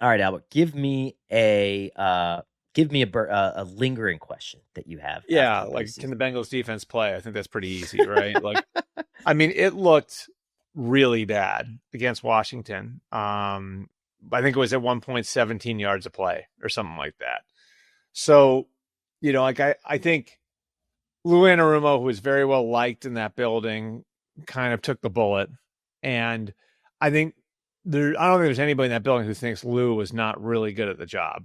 All right, Albert, give me a lingering question that you have after Yeah, the like can preseason. the Bengals defense play? I think that's pretty easy, right? Like, I mean, it looked really bad against Washington. I think it was at 1 point 17 yards a play or something like that. So, like I think Lou Anarumo, who was very well liked in that building, kind of took the bullet. And I think I don't think there's anybody in that building who thinks Lou was not really good at the job.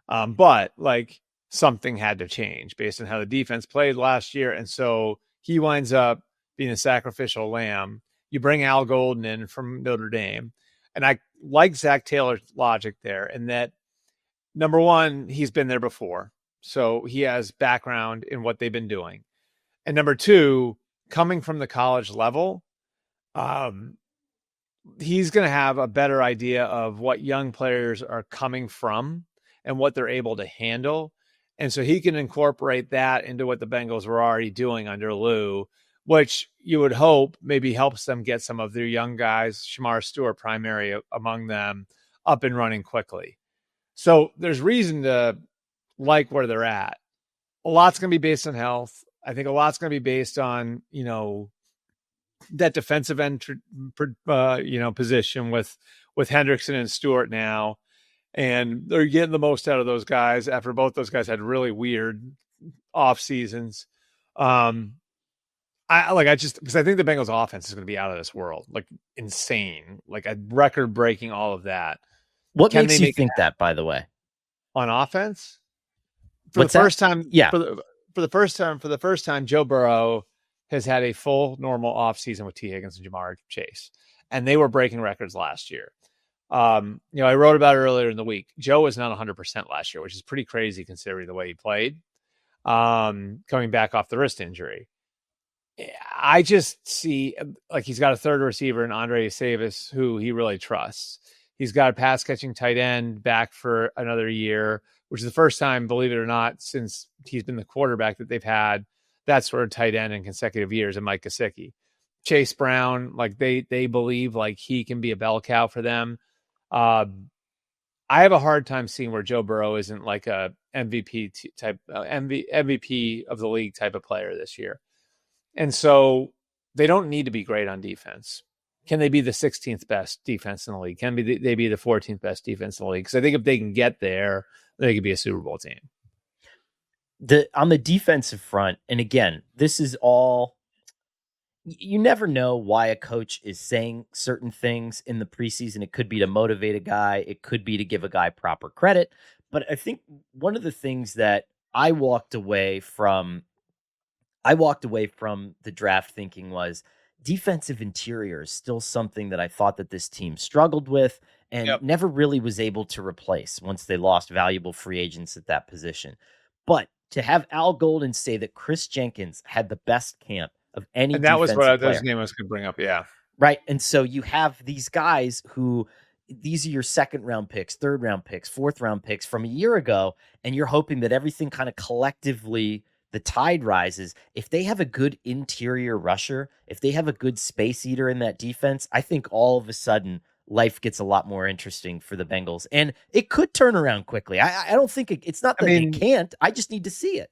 But like something had to change based on how the defense played last year. And so he winds up being a sacrificial lamb. You bring Al Golden in from Notre Dame. And I like Zach Taylor's logic there in that number one, he's been there before. So he has background in what they've been doing. And number two, coming from the college level, um, he's going to have a better idea of what young players are coming from and what they're able to handle. And so he can incorporate that into what the Bengals were already doing under Lou, which you would hope maybe helps them get some of their young guys, Shamar Stewart primary among them, up and running quickly. So there's reason to like where they're at. A lot's going to be based on health. I think a lot's going to be based on, that defensive end, position with Hendrickson and Stewart now, and they're getting the most out of those guys after both those guys had really weird off seasons. I just because I think the Bengals offense is going to be out of this world, like insane, like a record breaking all of that. What Can makes they you make it think that, by the way? on offense for the What's that? first time? Yeah. For the first time, Joe Burrow has had a full normal offseason with T. Higgins and Jamar Chase, and they were breaking records last year. I wrote about it earlier in the week. Joe was not 100% last year, which is pretty crazy considering the way he played, coming back off the wrist injury. I just see like he's got a third receiver in Andre Savis, who he really trusts. He's got a pass catching tight end back for another year, which is the first time, believe it or not, since he's been the quarterback that they've had that sort of tight end in consecutive years, and Mike Gesicki. Chase Brown, like they believe like he can be a bell cow for them. Uh, I have a hard time seeing where Joe Burrow isn't like a MVP of the league type of player this year. And so they don't need to be great on defense. Can they be the 16th best defense in the league? They be the 14th best defense in the league? Because I think if they can get there, they could be a Super Bowl team. On the defensive front, and again, this is all you never know why a coach is saying certain things in the preseason. It could be to motivate a guy, it could be to give a guy proper credit. But I think one of the things that I walked away from the draft thinking was defensive interior is still something that I thought that this team struggled with and Yep. never really was able to replace once they lost valuable free agents at that position. But to have Al Golden say that Chris Jenkins had the best camp of any And that was what defensive those player, name I was going to bring up. Yeah. right? And so you have these guys who these are your second round picks, third round picks, fourth round picks from a year ago, and you're hoping that everything kind of collectively the tide rises. If they have a good interior rusher, if they have a good space eater in that defense, I think all of a sudden life gets a lot more interesting for the Bengals, and it could turn around quickly. I don't think it's not I that they mean, can't. I just need to see it.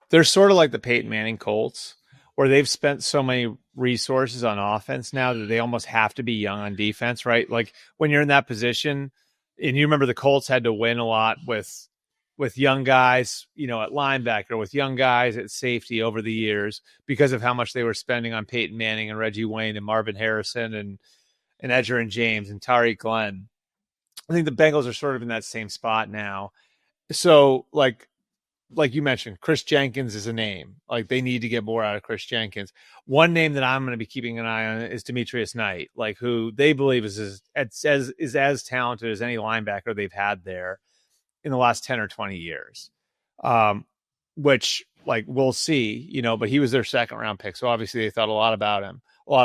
they're sort of like the Peyton Manning Colts, where they've spent so many resources on offense now that they almost have to be young on defense, right? Like when you're in that position, and you remember the Colts had to win a lot with young guys, at linebacker, with young guys at safety over the years because of how much they were spending on Peyton Manning and Reggie Wayne and Marvin Harrison and Edgerrin James and Tariq Glenn. I think the Bengals are sort of in that same spot now. So like you mentioned, Chris Jenkins is a name. Like they need to get more out of Chris Jenkins. One name that I'm going to be keeping an eye on is Demetrius Knight, like who they believe is as talented as any linebacker they've had there in the last 10 or 20 years. Which like we'll see, but he was their second round pick. So obviously they thought a lot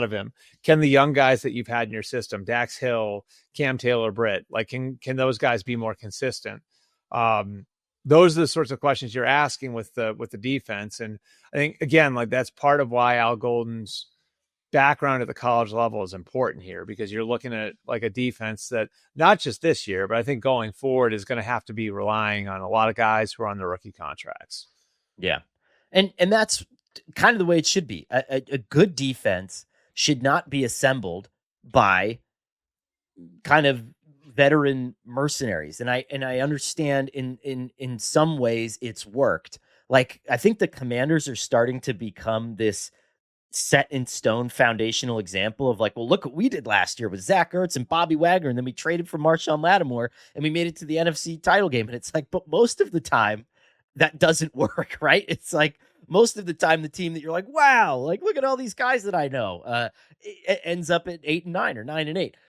of him. Can the young guys that you've had in your system, Dax Hill, Cam Taylor, Britt, like can those guys be more consistent? Those are the sorts of questions you're asking with the defense. And I think again, like that's part of why Al Golden's background at the college level is important here, because you're looking at like a defense that not just this year, but I think going forward is going to have to be relying on a lot of guys who are on the rookie contracts. Yeah. And that's kind of the way it should be. A good defense should not be assembled by kind of veteran mercenaries. And I understand in some ways it's worked. Like, I think the Commanders are starting to become this set in stone foundational example of like, well, look what we did last year with Zach Ertz and Bobby Wagner, and then we traded for Marshawn Lattimore and we made it to the NFC title game. And it's like, but most of the time that doesn't work, right? It's like most of the time the team that you're like, wow, like look at all these guys that I know, it ends up at 8-9 or 9-8.